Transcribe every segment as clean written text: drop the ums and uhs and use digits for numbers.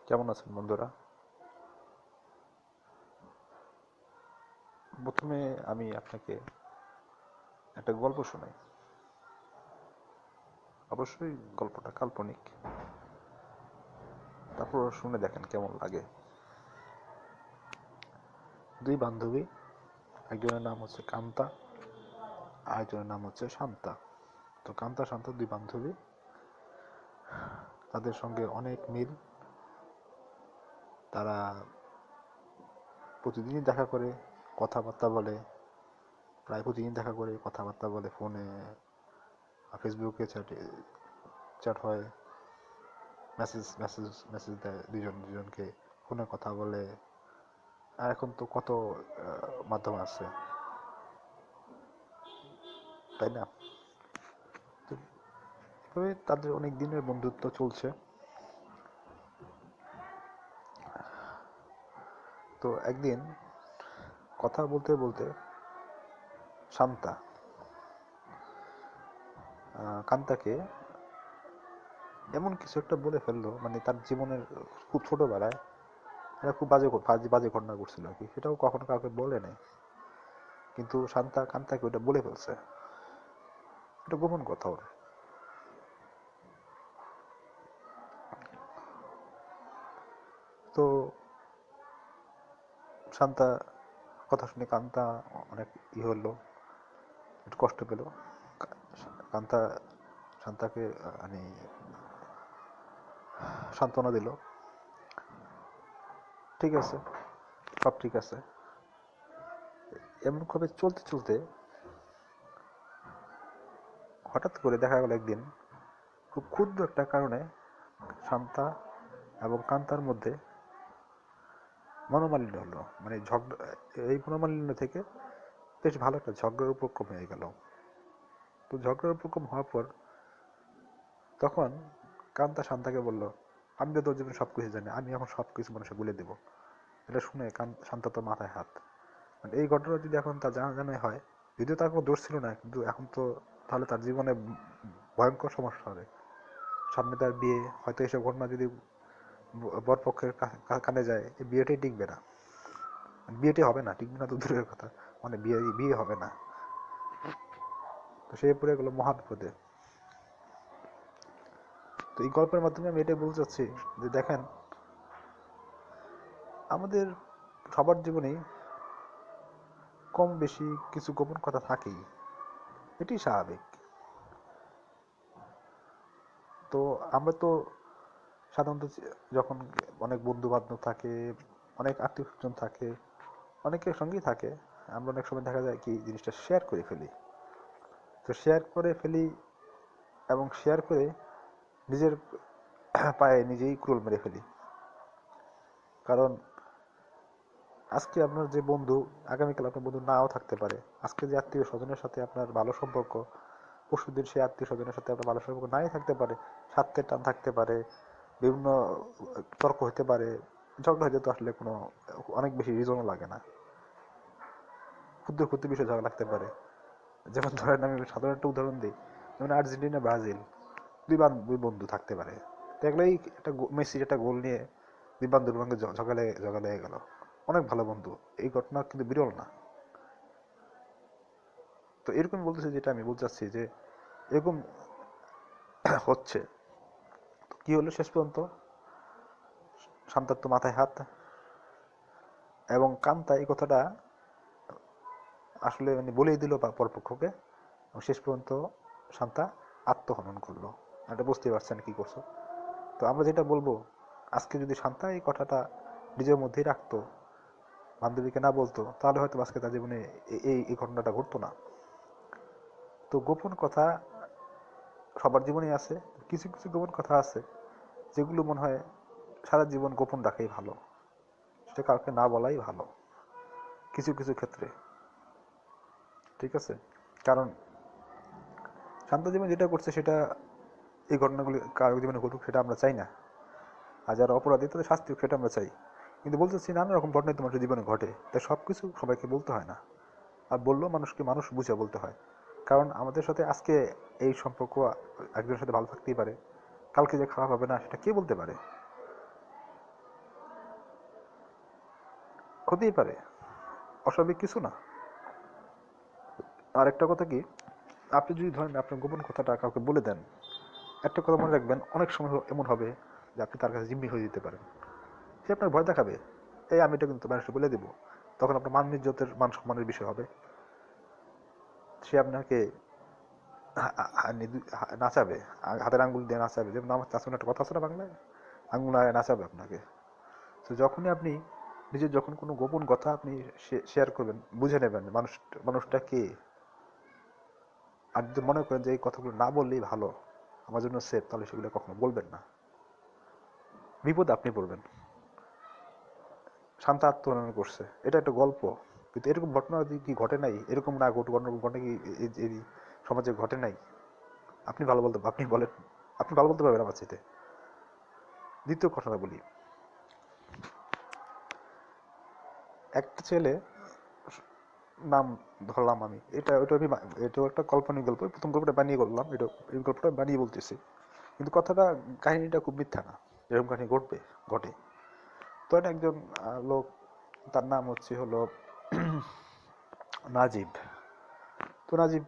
কেমন আছেন বন্ধুরা? প্রথমে আমি আপনাকে একটা গল্প শোনাই। অবশ্যই গল্পটা কাল্পনিক, তারপর শুনে দেখেন কেমন লাগে। দুই বান্ধবী, একজনের নাম হচ্ছে কান্তা, আরেকজনের নাম হচ্ছে শান্তা। তো কান্তা শান্তা দুই বান্ধবী, তাদের সঙ্গে অনেক মিল। তারা প্রতিদিনই দেখা করে, কথাবার্তা বলে, প্রায় প্রতিদিন দেখা করে, কথাবার্তা বলে, ফোনে ফেসবুকে চ্যাট হয়, মেসেজ মেসেজ মেসেজ দেয় দুজন দুজনকে, ফোনে কথা বলে। আর এখন তো কত মাধ্যম আছে, তাই না? তো এভাবে তাদের অনেক দিনের বন্ধুত্ব চলছে। তো একদিন কথা বলতে বলতে শান্তা কান্তাকে এমন কিছু একটা বলে ফেললো, মানে তার জীবনের খুব ছোটবেলায় এটা খুব বাজে বাজে বাজে ঘটনা ঘটছিল আর কি, সেটাও কখনো কাউকে বলে নাই, কিন্তু শান্তা কান্তাকে ওটা বলে ফেলছে। এটা গোপন কথা ওর। তো শান্তা কথা শুনে কান্তা অনেক হলো, একটু কষ্ট পেল। কান্তা শান্তাকে মানে সান্ত্বনা দিল, ঠিক আছে, সব ঠিক আছে। এমনভাবে চলতে চলতে হঠাৎ করে দেখা গেল একদিন খুব ক্ষুদ্র একটা কারণে শান্তা এবং কান্তার মধ্যে মনোমালিন্য হলো, মানে ঝগড়া। এই মনোমালিন্য থেকে বেশ ভালো একটা ঝগড়ার উপক্রম হয়ে গেল। তো ঝগড়ার উপক্রম হওয়ার পর তখন কান্তা শান্তাকে বলল, আমি তো তোর জীবনে সব কিছু জানি, আমি এখন সব কিছু মানুষকে বলে দেবো। এটা শুনে শান্তা তো মাথায় হাত। মানে এই ঘটনা যদি এখন তার জানাজানি হয়, যদিও তার কোনো দোষ ছিল না, কিন্তু এখন তো তাহলে তার জীবনে ভয়ঙ্কর সমস্যা হবে। সামনে তার বিয়ে, হয়তো এইসব ঘটনা যদি বরপক্ষের কানে যায়, এই বিয়েটাই টিকবে না। বিয়েটি হবে না, টিকবে না তো দূরের কথা, মানে বিয়ে বিয়ে হবে না। তো সে পড়ে গেল মহাবিপদে। তো এই গল্পের মাধ্যমে আমি এটাই বলতে চাচ্ছি যে দেখেন, আমাদের সবার জীবনেই কম বেশি কিছু গোপন কথা থাকেই, এটি স্বাভাবিক। তো আমরা তো সাধারণত যখন অনেক বন্ধু বান্ধব থাকে, অনেক আত্মীয় স্বজন থাকে, অনেকের সঙ্গেই থাকে, আমরা অনেক সময় দেখা যায় কি জিনিসটা শেয়ার করে ফেলি। তো শেয়ার করে ফেলি এবং শেয়ার করে নিজের পায়ে নিজেই কুড়ুল মেরে ফেলি। কারণ আজকে আপনার যে বন্ধু, আগামীকাল আপনার বন্ধু নাও থাকতে পারে। আজকে যে আত্মীয় স্বজনের সাথে আপনার ভালো সম্পর্ক, পরশুদিন সেই আত্মীয় স্বজনের সাথে আপনার ভালো সম্পর্ক নাই থাকতে পারে, স্বার্থের টান থাকতে পারে, বিভিন্ন তর্ক হতে পারে। ঝগড়া হতে তো আসলে কোনো অনেক বেশি রিজনও লাগে না, ক্ষুদ্র ক্ষুদ্র বিষয়ে ঝগড়া লাগতে পারে। যেমন ধরেন আমি সাধারণ একটা উদাহরণ দিই, যেমন আর্জেন্টিনা ব্রাজিল, দুই বন্ধু থাকতে পারে, দেখলেই একটা মেসির একটা গোল নিয়ে দুই বান্ধবের সঙ্গে ঝগড়া ঝগড়া লেগে গেল। অনেক ভালো বন্ধু, এই ঘটনা কিন্তু বিরল না। তো এরকম বলতেছি, যেটা আমি বলতে চাচ্ছি যে এরকম হচ্ছে। কি হলো শেষ পর্যন্ত, শান্তার তো মাথায় হাত, এবং কান্তা এই কথাটা আসলে মানে বলেই দিল পরপক্ষকে, এবং শেষ পর্যন্ত শান্তা আত্মহনন করলো। এটা বুঝতে পারছেন কি করছো? তো আমরা যেটা বলবো, আজকে যদি শান্তা এই কথাটা নিজের মধ্যেই রাখতো, বান্ধবীকে না বলতো, তাহলে হয়তো আজকে তার জীবনে এই এই ঘটনাটা ঘটতো না। তো গোপন কথা সবার জীবনেই আছে। কিছু কিছু গোপন কথা আছে যেগুলো মনে হয় সারা জীবন গোপন রাখাই ভালো, সেটা কাউকে না বলাই ভালো কিছু কিছু ক্ষেত্রে, ঠিক আছে? কারণ শান্ত জীবন যেটা করছে সেটা, এই ঘটনাগুলি কারো জীবনে ঘটুক সেটা আমরা চাই না, আর যারা অপরাধী তাদের শাস্তি হোক সেটা আমরা চাই। কিন্তু বলতে চাচ্ছি নানা রকম ঘটনাই তো মানুষের জীবনে ঘটে, তাই সব কিছু সবাইকে বলতে হয় না। আর বললেও মানুষকে মানুষ বুঝে বলতে হয়। কারণ আমাদের সাথে আজকে এই সম্পর্ক একজনের সাথে ভালো থাকতেই পারে, কালকে যে খারাপ হবে না সেটা কে বলতে পারে? হতেই পারে, অস্বাভাবিক কিছু না। আর একটা কথা কি, আপনি যদি ধরেন আপনার গোপন কথাটা কাউকে বলে দেন, একটা কথা মনে রাখবেন, অনেক সময় এমন হবে যে আপনি তার কাছে জিম্মি হয়ে যেতে পারেন। সে আপনার ভয় দেখাবে, এই আমি এটা কিন্তু মানুষকে বলে দেবো, তখন আপনার মান সম্মানের বিষয় হবে। সে আপনাকে নাচাবে, হাতের আঙ্গুল দিয়ে নাচাবে, যেমন আমার চাষুন একটা কথা আছে না বাংলায়, আঙ্গুল নাচাবে আপনাকে। তো যখনই আপনি নিজের যখন কোনো গোপন কথা আপনি শেয়ার করবেন, বুঝে নেবেন মানুষটা কে। আর যদি মনে করেন যে এই কথাগুলো না বললেই ভালো, আমার জন্য সেফ, তাহলে সেগুলো কখনো বলবেন না। বিপদ আপনি পড়বেন। শান্তা আত্মহনন করছে, এটা একটা গল্প, কিন্তু এরকম ঘটনা কি ঘটে নাই? এরকম না ঘটে কি এই সমাজে ঘটে নাই? আপনি ভালো বলতে, আপনি বলেন, আপনি ভালো বলতে পারবেন আমার চাইতে। দ্বিতীয় ঘটনা বলি, একটা ছেলে, নাম ধরলাম আমি, এটাও একটা কাল্পনিক গল্প, প্রথম গল্পটা বানিয়ে বললাম, এই গল্পটা বানিয়ে বলতেছি, কিন্তু কাহিনীটা খুব মিথ্যা না, এরকম কাহিনী ঘটে। তো একজন লোক, তার নাম হলো নাজিব। তো নাজিব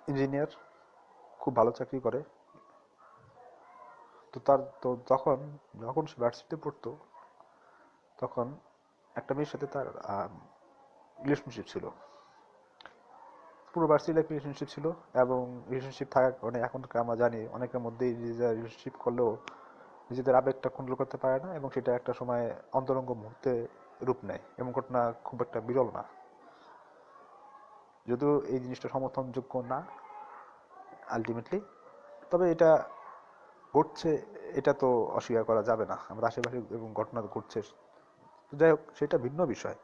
ইঞ্জিনিয়ার, খুব ভালো চাকরি করে। তো তখন যখন সে ভার্সিটিতে পড়তো, তখন একটা মেয়ের সাথে তার রিলেশনশিপ ছিল, পুরো ভার্সিটি লাইফ রিলেশনশিপ ছিল। এবং রিলেশনশিপ থাকার কারণে এখনকার আমরা জানি অনেকের মধ্যেই নিজেরা রিলেশনশিপ করলেও নিজেদের আবেগটা কন্ট্রোল করতে পারে না, এবং সেটা একটা সময় অন্তরঙ্গ মুহূর্তে রূপ নেয়। এমন ঘটনা খুব একটা বিরল না, যদিও এই জিনিসটা সমর্থনযোগ্য না আলটিমেটলি, তবে এটা ঘটছে, এটা তো অস্বীকার করা যাবে না। আমাদের আশেপাশে এবং ঘটনা ঘটছে, যাই হোক সেটা ভিন্ন বিষয়।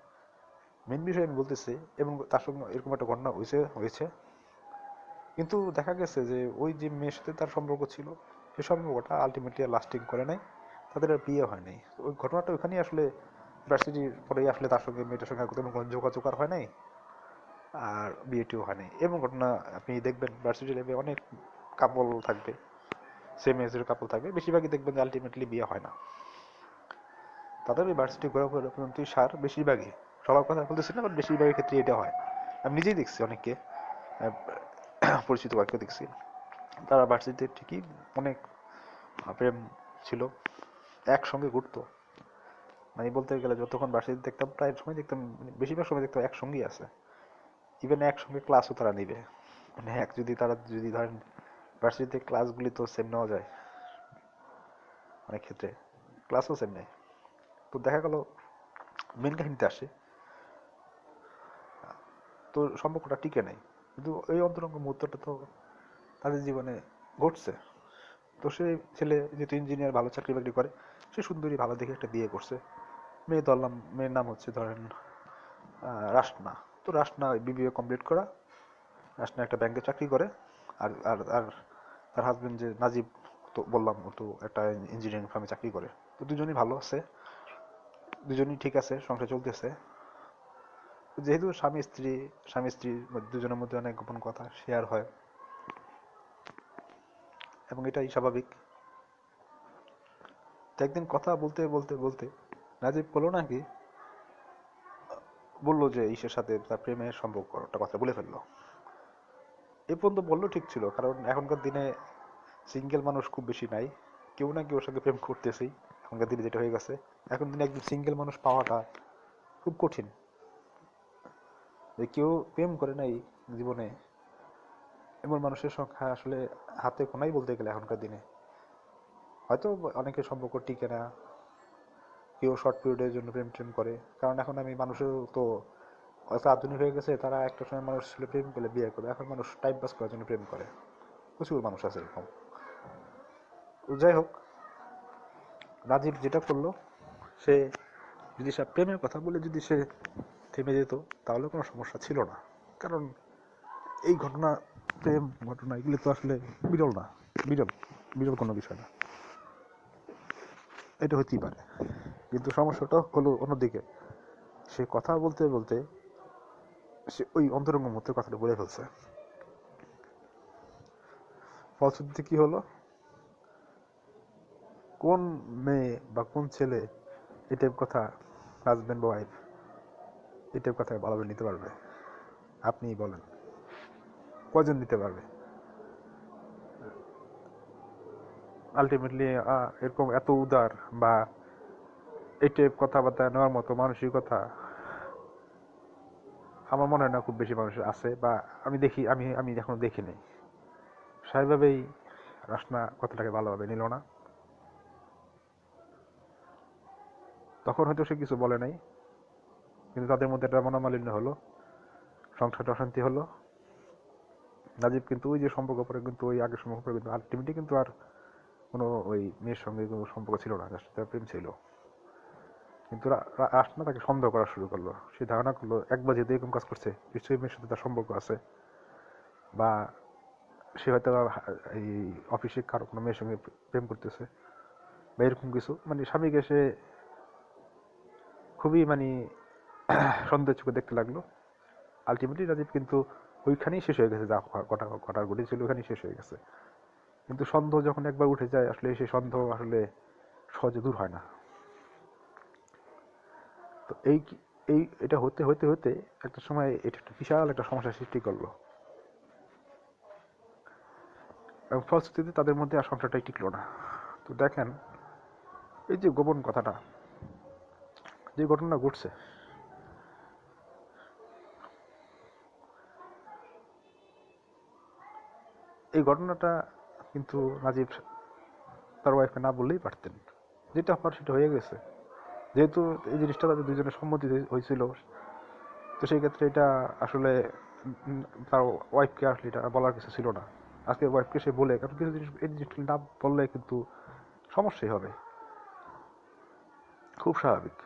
মেন বিষয় আমি বলতেছি, এবং তার সঙ্গে এরকম একটা ঘটনা হয়েছে। কিন্তু দেখা গেছে যে ওই যে মেয়ের সাথে তার সম্পর্ক ছিল, সেই সম্পর্কটা আলটিমেটলি লাস্টিং করে নাই, তাদের আর বিয়ে হয় নাই। ওই ঘটনাটা ওইখানেই আসলে, ভার্সিটির পরেই আসলে তার সঙ্গে মেয়েটার সঙ্গে তেমন কোনো যোগাযোগ আর হয় নাই, আর বিয়েটিও হয় নাই। এবং ঘটনা আপনি দেখবেন ভার্সিটি লাইফে অনেক কাপল থাকবে, সেম এজের কাপল থাকবে, বেশিরভাগই দেখবেন যে আলটিমেটলি বিয়ে হয় না। তাদের ওই ভার্সিটি ঘোরাঘুরি পর্যন্তই সার, বেশিরভাগই, সবার কথা বলতেছি না, বাট বেশিরভাগের ক্ষেত্রে এটা হয়। আমি নিজেই দেখছি অনেককে, পরিচিত কাউকে দেখছি, তারা ভার্সিটিতে ঠিকই অনেক প্রেম ছিল, একসঙ্গে ঘুরতো, মানে বলতে গেলে যতক্ষণ ভার্সিটি দেখতাম প্রায় সময় দেখতাম, বেশিরভাগ সময় দেখতাম একসঙ্গেই আছে। ইভেন একসঙ্গে ক্লাসও তারা নিবে, মানে যদি ধরেন ভার্সিটিতে ক্লাসগুলি তো সেম নেওয়া যায় অনেক ক্ষেত্রে, ক্লাসও সেম নেয়। তো দেখা গেল মেন কাহিনীতে আসে, তো সম্পর্কটা টিকে নেই, কিন্তু ওই অন্তরঙ্গ মুহূর্তটা তো তাদের জীবনে ঘটছে। তো সে ছেলে যেহেতু ইঞ্জিনিয়ার, ভালো চাকরি বাকরি করে, সে সুন্দরী ভালো দেখে একটা বিয়ে করছে। মেয়ের নাম ধরেন রাসনা। তো রাসনা বিবিএ কমপ্লিট করা, রাসনা একটা ব্যাংকে চাকরি করে। আর আর আর তার হাজবেন্ড যে নাজিব, তো বললাম ও তো একটা ইঞ্জিনিয়ারিং ফার্মে চাকরি করে। তো দুজনই ভালো আছে, দুজনই ঠিক আছে, সংসার চলতেছে। যেহেতু স্বামী স্ত্রী দুজনের মধ্যে অনেক গোপন কথা শেয়ার হয়, এবং এটাই স্বাভাবিক। তো একদিন কথা বলতে বলতে বলতে নাজিব বললো যে ঈশের সাথে তার প্রেমের সম্পর্ক একটা কথা বলে ফেললো। এ পর্যন্ত বললো ঠিক ছিল, কারণ এখনকার দিনে সিঙ্গেল মানুষ খুব বেশি নাই, কেউ না কেউ সঙ্গে প্রেম করতেছেই, এখনকার দিনে যেটা হয়ে গেছে। এখন দিনে একজন সিঙ্গেল মানুষ পাওয়াটা খুব কঠিন, যে কেউ প্রেম করে নাই জীবনে, এমন মানুষের সংখ্যা আসলে হাতে গোনাই বলতে গেলে এখনকার দিনে। হয়তো অনেকের সম্পর্ক টিকে না, কেউ শর্ট পিরিয়ডের জন্য প্রেম টেম করে, কারণ এখন মানুষের তো অত আধুনিক হয়ে গেছে, তারা একটা সময় মানুষ ছিল প্রেম করলে বিয়ে করে, এখন মানুষ টাইম পাস করার জন্য প্রেম করে, প্রচুর মানুষ আছে এরকম। তো যাই হোক, রাজীব যেটা করলো, সে যদি সে প্রেমের কথা বলে যদি সে থেমে যেত, তাহলে কোনো সমস্যা ছিল না। কারণ এই ঘটনা এগুলি তো আসলে বিরল না, বিরল বিরল কোনো বিষয় না, এটা হতেই পারে। কিন্তু সমস্যাটা হলো অন্যদিকে, সে কথা বলতে বলতে সে ওই অন্তরঙ্গ মুহূর্তে কথাটা বলে ফেলছে। ফলশ্রুতিতে কি হলো, কোন মেয়ে বা কোন ছেলে এই টাইপ কথা, হাজব্যান্ড ওয়াইফ এটার কথা ভালোভাবে নিতে পারবে? আপনি বলেন, কজন নিতে পারবে? আলটিমেটলি এরকম এত উদার বা এই টাইপ কথাবার্তা নেওয়ার মতো মানসিকতা আমার মনে হয় না খুব বেশি মানুষের আছে, বা আমি দেখি, আমি এখনো দেখিনি। স্বাভাবিকভাবেই রাসনা কথাটাকে ভালোভাবে নিল না। তখন হয়তো সে কিছু বলে নাই, কিন্তু তাদের মধ্যে একটা মনোমালিন্য হলো, সংসারটা অশান্তি হলো। নাজিব কিন্তু ওই যে সম্পর্ক পরে কিন্তু ওই আগের সম্পর্ক পরে কিন্তু আলটিমেটলি কিন্তু আর কোনো ওই মেয়ের সঙ্গে কোনো সম্পর্ক ছিল না, যার সাথে প্রেম ছিল। কিন্তু রাসনা তাকে সন্দেহ করা শুরু করলো। সে ধারণা করলো একবার যেহেতু এরকম কাজ করছে, নিশ্চয়ই মেয়ের সাথে তার সম্পর্ক আছে, বা সে হয়তো এই অফিসে কারো কোনো মেয়ের সঙ্গে প্রেম করতেছে বা এরকম কিছু। মানে স্বামীকে সে খুবই মানে সন্দেহের চোখে দেখতে লাগলো। আলটিমেটলি রাজীব কিন্তু ওইখানেই শেষ হয়ে গেছে, যা ঘটার ঘটেছিল ওইখানেই শেষ হয়ে গেছে। কিন্তু সন্দেহ যখন একবার উঠে যায়, আসলে সেই সন্দেহ আসলে সহজে দূর হয় না। তো এটা হতে হতে হতে একটা সময় এটা একটা বিশাল একটা সমস্যার সৃষ্টি করলো, এবং ফলশ্রুতিতে তাদের মধ্যে আর সংসারটাই টিকলো না। তো দেখেন, এই যে গোপন কথাটা, যে ঘটনা ঘটছে, এই ঘটনাটা কিন্তু নাজিব তার ওয়াইফকে না বললেই পারতেন। যেটা হওয়ার সেটা হয়ে গেছে। যেহেতু এই জিনিসটা তাদের দুজনের সম্মতি হয়েছিল, তো সেই ক্ষেত্রে এটা আসলে তার ওয়াইফকে আসলে এটা বলার কিছু ছিল না। আজকে ওয়াইফকে সে বলে, কারণ কিছু জিনিস এই জিনিসগুলো না বললে কিন্তু সমস্যাই হবে, খুব স্বাভাবিক।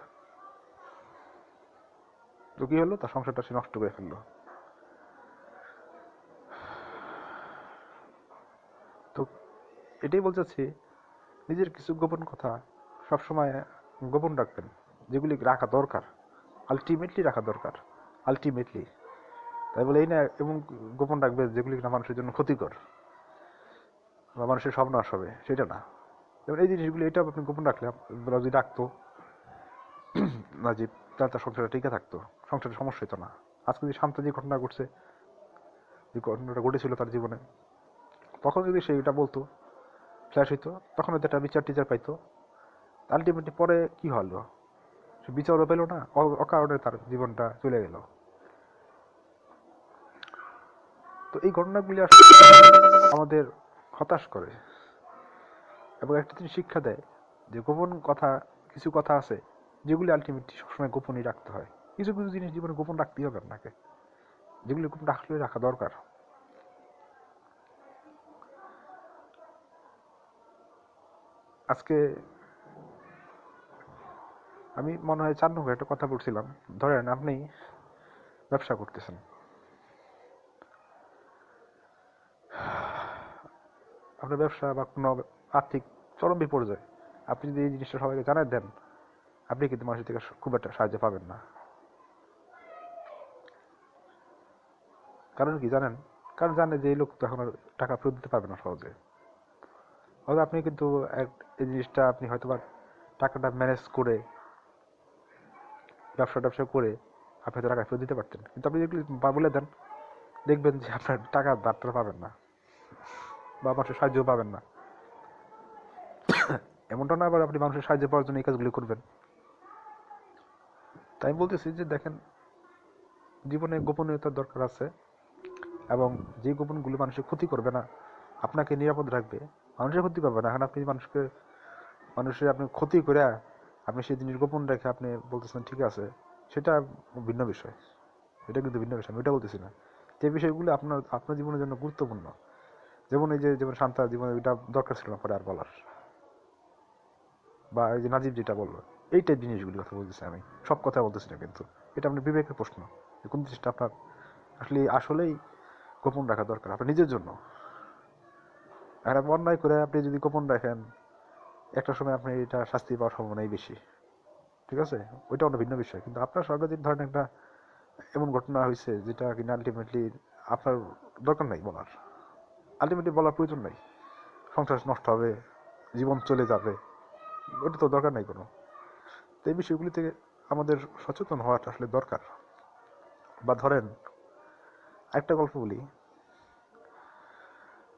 তো কি হলো, তার সংসারটা সে নষ্ট করে ফেললো। তো এটাই বলতে চাচ্ছি, নিজের কিছু গোপন কথা সবসময় গোপন রাখবেন, যেগুলি রাখা দরকার, আলটিমেটলি রাখা দরকার, আলটিমেটলি। তাই বলে এই না এবং গোপন রাখবে যেগুলি কিনা মানুষের জন্য ক্ষতিকর বা মানুষের সর্বনাশ হবে, সেটা না। যেমন এই জিনিসগুলি, এটা আপনি গোপন রাখলে, যদি রাখতো নাজিব, তার সংসারটা টিকে থাকতো, সংসারের সমস্যা হতো না। আজকে যে শান্ত যে ঘটনা ঘটছে, যে ঘটনাটা ঘটেছিল তার জীবনে, তখন যদি সে এটা বলতো, ফ্ল্যাশ হইতো, তখন হয়তো একটা বিচার টিচার পাইতো। আলটিমেটলি পরে কি হলো, সে বিচারও পেল না, অকারণে তার জীবনটা চলে গেল। তো এই ঘটনাগুলি আসলে আমাদের হতাশ করে, এবং একটা জিনিস শিক্ষা দেয় যে গোপন কথা, কিছু কথা আছে যেগুলি আলটিমেটলি সবসময় গোপনই রাখতে হয়। কিছু কিছু জিনিস জীবনে গোপন রাখতেই হবে আপনাকে, যেগুলি গোপন রাখলে রাখা দরকার। আজকে আমি মনে হয় 4 নম্বর একটা কথা বলছিলাম। ধরেন আপনি ব্যবসা করতেছেন, আপনার ব্যবসা বা কোনো আর্থিক চরম বিপর্যয়, আপনি যদি এই জিনিসটা সবাইকে জানাই দেন, আপনি কিন্তু মানুষের থেকে খুব একটা সাহায্য পাবেন না। কারণ কি জানেন? কারণ জানে যে এই লোক তো এখন আর টাকা ফেরত দিতে পারবে না সহজে। হয়তো আপনি কিন্তু এই জিনিসটা আপনি হয়তো বা টাকাটা ম্যানেজ করে, ব্যবসা করে আপনি হয়তো টাকা ফেরত দিতে পারতেন, কিন্তু আপনি যদি বলে দেন, দেখবেন যে আপনার টাকা ধারটা পাবেন না, বা মানুষের সাহায্য পাবেন না। এমনটা না আবার আপনি মানুষের সাহায্য পাওয়ার জন্য এই কাজগুলি করবেন। তাই আমি বলতেছি যে দেখেন, জীবনে গোপনীয়তার দরকার আছে, এবং যে গোপনগুলো মানুষের ক্ষতি করবে না, আপনাকে নিরাপদ রাখবে, মানুষের ক্ষতি করবে না। এখন আপনি মানুষের আপনি ক্ষতি করে আপনি সেই জিনিস গোপন রেখে আপনি বলতেছেন ঠিক আছে, সেটা ভিন্ন বিষয়, এটা কিন্তু ভিন্ন বিষয়, আমি ওইটা বলতেছি না। যে বিষয়গুলো আপনার জীবনের জন্য গুরুত্বপূর্ণ, যেমন এই যে যেমন শান্তার জীবনে এটা দরকার ছিল না পরে আর বলার, বা এই যে নাজিব যেটা বললো, এই টাইপ জিনিসগুলি কথা বলতেছি আমি, সব কথা বলতেছি না কিন্তু। এটা আপনার বিবেকের প্রশ্ন, যে কোন জিনিসটা আপনার আসলেই গোপন রাখা দরকার আপনার নিজের জন্য। আর আপনি অন্যায় করে আপনি যদি গোপন রাখেন, একটা সময় আপনি এটা শাস্তি পাওয়ার সম্ভাবনাই বেশি, ঠিক আছে? ওইটা অন্য ভিন্ন বিষয়। কিন্তু আপনার সর্বাধিক ধরেন একটা এমন ঘটনা হয়েছে যেটা কিনা আলটিমেটলি আপনার দরকার নাই বলার, আলটিমেটলি বলার প্রয়োজন নাই, সংসার নষ্ট হবে, জীবন চলে যাবে, ওটা তো দরকার নাই কোনো। তো এই বিষয়গুলি থেকে আমাদের সচেতন হওয়াটা আসলে দরকার। বা ধরেন একটা গল্প বলি।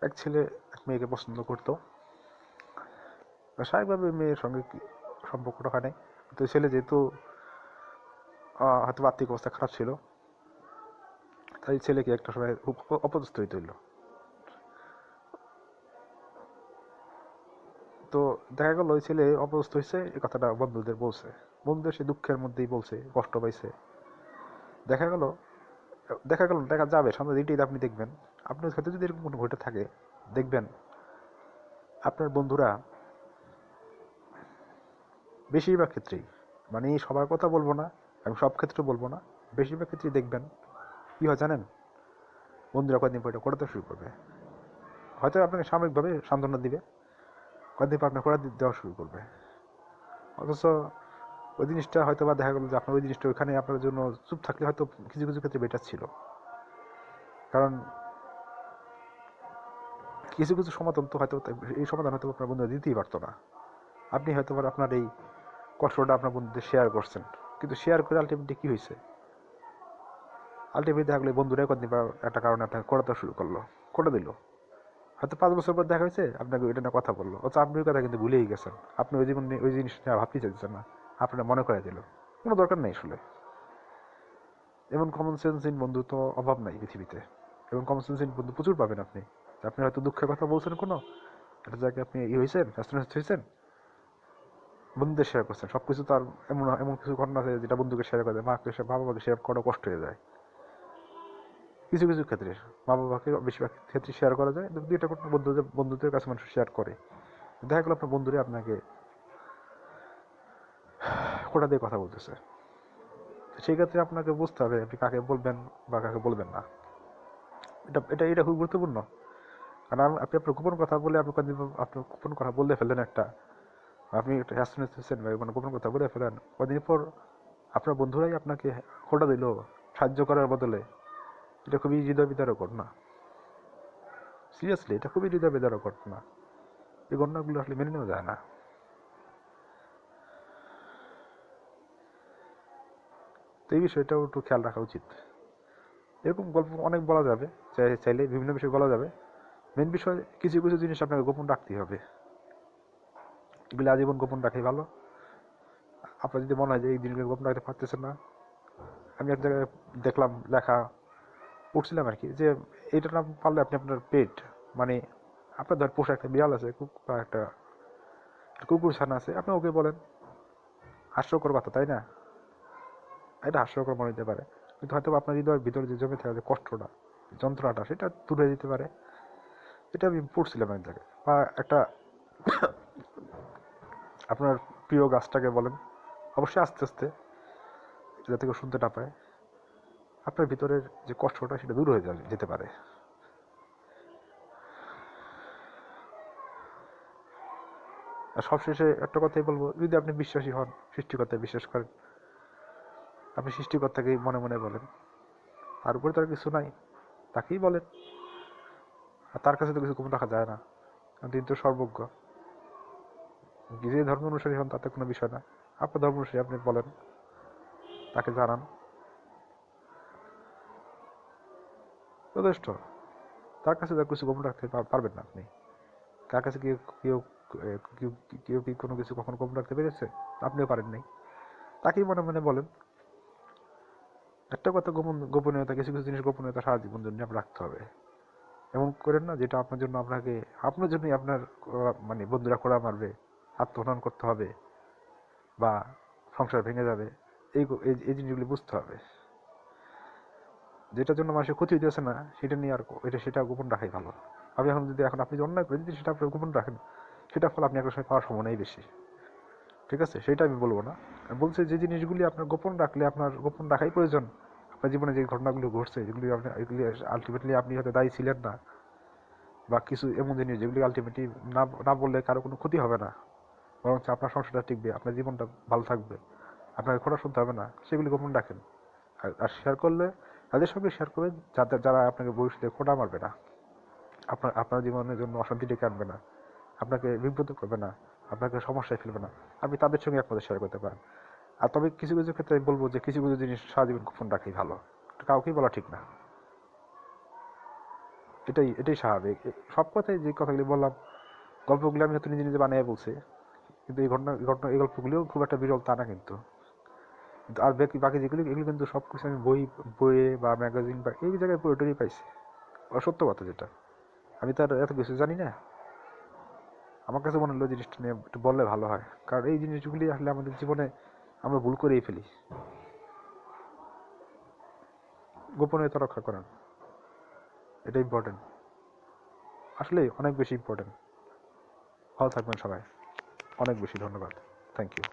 এক ছেলে এক মেয়েকে পছন্দ করতো, স্বাভাবিকভাবে মেয়ের সঙ্গে সম্পর্কটা হয় নাই, তো ছেলে যেহেতু হয়তো আর্থিক অবস্থা খারাপ ছিল, তাই ছেলেকে একটা সময় খুব অপদস্থ হইতে হইল। তো দেখা গেল ওই ছেলে অপদস্থ হয়েছে, এই কথাটা বন্ধুদের বলছে, বন্ধুদের সে দুঃখের মধ্যেই বলছে, কষ্ট পাইছে। দেখা গেল দেখা যাবে সামনে দিনটি আপনি দেখবেন, আপনার সাথে যদি এরকম কোনো ঘটে থাকে, দেখবেন আপনার বন্ধুরা বেশিরভাগ ক্ষেত্রেই, মানে সবার কথা বলবো না, আমি সব ক্ষেত্রে বলবো না, বেশিরভাগ ক্ষেত্রেই দেখবেন কী হয় জানেন, বন্ধুরা কয়েকদিন পর এটা করতে শুরু করবে। হয়তো আপনাকে সাময়িকভাবে সান্ত্বনা দিবে, কয়েকদিন পর আপনার করা দেওয়া শুরু করবে। অথচ ওই জিনিসটা হয়তো বা দেখা গেলো যে আপনার ওই জিনিসটা ওইখানে আপনার জন্য চুপ থাকলে হয়তো কিছু কিছু ক্ষেত্রে বেটার ছিল। কারণ কিছু কিছু সমাধান তো হয়তো এই সমাধান হয়তো আপনার বন্ধুরা দিতেই পারতো না। আপনি হয়তো আপনার এই কষ্টটা আপনার বন্ধুদের শেয়ার করছেন, কিন্তু শেয়ার করে আলটিমেটলি কী হয়েছে, আলটিমেটলি দেখা গেলো বন্ধুরাই কদিন পর একটা কারণে আপনাকে করাতে শুরু করলো, করে দিল। হয়তো 5 বছর পর দেখা হয়েছে, আপনাকে ওইটা নিয়ে কথা বললো, অথচ আপনি ওই কথা কিন্তু ভুলেই গেছেন, আপনি ওই জীবন ওই জিনিসটা ভাবতে চাইছেন না, আপনার মনে করে দিল। কোনো দরকার নেই আসলে। এমন কমন সেন্সহীন বন্ধু তো অভাব নাই পৃথিবীতে, এবং কমন সেন্সহীন বন্ধু প্রচুর পাবেন আপনি। আপনি হয়তো দুঃখের কথা বলছেন, কোনো একটা জায়গায় আপনি হয়েছেন, ব্যস্ত হয়েছেন, বন্ধুদের শেয়ার করছেন সব কিছু। তো আর এমন এমন কিছু ঘটনা আছে যেটা বন্ধুকে শেয়ার করে, বাবা মাকে শেয়ার করা কষ্ট হয়ে যায়। কিছু কিছু ক্ষেত্রে মা বাবাকে বেশিরভাগ ক্ষেত্রে শেয়ার করা যায়, দুই একটা ঘটনা বন্ধুদের কাছে মানুষ শেয়ার করে। দেখা গেলো আপনার বন্ধুরা আপনাকে কোটা দিয়ে কথা বলতেছে, সেই ক্ষেত্রে আপনাকে বুঝতে হবে আপনি কাকে বলবেন বা কাকে বলবেন না। এটা এটা এটা খুব গুরুত্বপূর্ণ। কারণ আপনি আপনার গোপন কথা বলে আপনার গোপন কথা বলতে ফেললেন একটা, আপনি একটা হ্যাসছেন বা মানে গোপন কথা বলে ফেলেন, কদিন পর আপনার বন্ধুরাই আপনাকে খোটা দিল সাহায্য করার বদলে। এটা খুবই হৃদয় বিদারক ঘটনা, সিরিয়াসলি এটা খুবই হৃদয় বিদারক ঘটনা। এই ঘটনাগুলো আসলে মেনে নেওয়া যায় না। তো এই বিষয়টাও একটু খেয়াল রাখা উচিত। এরকম গল্প অনেক বলা যাবে, চাইলে বিভিন্ন বিষয় বলা যাবে। মেন বিষয় কিছু কিছু জিনিস আপনাকে গোপন রাখতেই হবে, এগুলো আজীবন গোপন রাখাই ভালো। আপনার যদি মনে হয় যে এই জিনিসগুলো গোপন রাখতে পারতেছেন না, আমি এক জায়গায় দেখলাম লেখা পড়ছিলাম আর কি, যে এইটা না পারলে আপনি আপনার পেট, মানে আপনার ধর পোষা একটা বিড়াল আছে বা একটা কুকুর ছানা আছে, আপনি ওকে বলেন, হাস্যকর কথা তাই না, এটা হাস্যকর মনে হতে পারে, কিন্তু হয়তো আপনার হৃদয়ের ভিতরে যে জমে থাকে যে কষ্টটা, যন্ত্রণাটা, সেটা তুলে দিতে পারে। এটা আমি পড়ছিলাম এক জায়গায়। বা একটা আপনার প্রিয় গাছটাকে বলেন, অবশ্যই আস্তে আস্তে, যাতে কেউ শুনতে না পায়, আপনার ভিতরের যে কষ্টটা সেটা দূর হয়ে যেতে পারে। আর সবশেষে একটা কথাই বলবো, যদি আপনি বিশ্বাসী হন, সৃষ্টিকর্তায় বিশ্বাস করেন, আপনি সৃষ্টিকর্তাকেই মনে মনে বলেন, তার উপরে তার কিছু নাই, তাকেই বলেন। আর তার কাছে তো কিছু গোপন রাখা যায় না, কারণ তিনি তো সর্বজ্ঞ। যে ধর্ম অনুসারী হন তাতে কোনো বিষয় না, আপনার ধর্ম অনুসারী আপনি বলেন, তাকে জানান, যথেষ্ট। তার কাছে তার কিছু গোপন রাখতে পারবেন না আপনি। তার কাছে কেউ কেউ কেউ কেউ কি কোনো কিছু কখনো গোপন রাখতে পেরেছে? আপনিও পারেন নাই, তাকেই মনে মনে বলেন। একটা কথা, গোপনীয়তা, কিছু কিছু জিনিস গোপনীয়তা সারা জীবন জন্য আপনার রাখতে হবে। এমন করেন না যেটা আপনার জন্য আপনার জন্যই আপনার মানে বন্ধুরা খোঁড়া মারবে, আত্মহনন করতে হবে, বা সংসার ভেঙে যাবে। এই এই জিনিসগুলি বুঝতে হবে। যেটার জন্য মানুষের ক্ষতি হইতেছে না সেটা নিয়ে আর সেটা গোপন রাখাই ভালো। আপনি যদি অন্যায় করেন, যদি সেটা আপনি গোপন রাখেন, সেটা ফলে আপনি একটা সময় পাওয়ার সম্ভাবনাই বেশি। ঠিক আছে, সেটা আমি বলবো না। আমি বলছি যে জিনিসগুলি আপনার গোপন রাখলে আপনার গোপন রাখাই প্রয়োজন। আপনার জীবনে যে ঘটনাগুলো ঘটছে, এগুলি আলটিমেটলি আপনি হয়তো দায়ী ছিলেন না, বা কিছু এমন জিনিস যেগুলি আলটিমেটলি না না বললে কারো কোনো ক্ষতি হবে না, বরং আপনার সংসারটা টিকবে, আপনার জীবনটা ভালো থাকবে, আপনাকে খোঁড়া শুনতে হবে না, সেগুলি গোপন রাখেন। আর শেয়ার করলে তাদের সঙ্গে শেয়ার করবেন যারা আপনাকে ভবিষ্যতে খোঁটা মারবে না, আপনার জীবনের জন্য অশান্তি ডেকে আনবে না, আপনাকে বিব্রত করবে না, আপনাকে সমস্যায় ফেলবে না। আপনি তাদের সঙ্গে একমাত্র শেয়ার করতে পারেন। আর তবে কিছু কিছু ক্ষেত্রে আমি বলবো যে কিছু কিছু জিনিস সারা জীবন গোপন রাখাই ভালো। কাউকেই বলা ঠিক না। এটাই স্বাভাবিক। সব কথাই যে কথাগুলি বললাম, গল্পগুলি আমি হয়তো নিজে নিজে বানিয়ে বলছি, কিন্তু এই গল্পগুলিও খুব একটা বিরল তা না কিন্তু। আর বাকি যেগুলি, এগুলো কিন্তু সব কিছু আমি বইয়ে বা ম্যাগাজিন বা এই জায়গায় পুরোটাই পাইছি। অসত্য কথা যেটা, আমি তো আর এত কিছু জানি না। আমার কাছে মনে হলো জিনিসটা নিয়ে একটু বললে ভালো হয়, কারণ এই জিনিসগুলি আসলে আমাদের জীবনে আমরা ভুল করেই ফেলি। গোপনীয়তা রক্ষা করেন, এটা ইম্পর্টেন্ট, আসলে অনেক বেশি ইম্পর্টেন্ট। ভালো থাকবেন সবাই, অনেক বেশি ধন্যবাদ, থ্যাংক ইউ।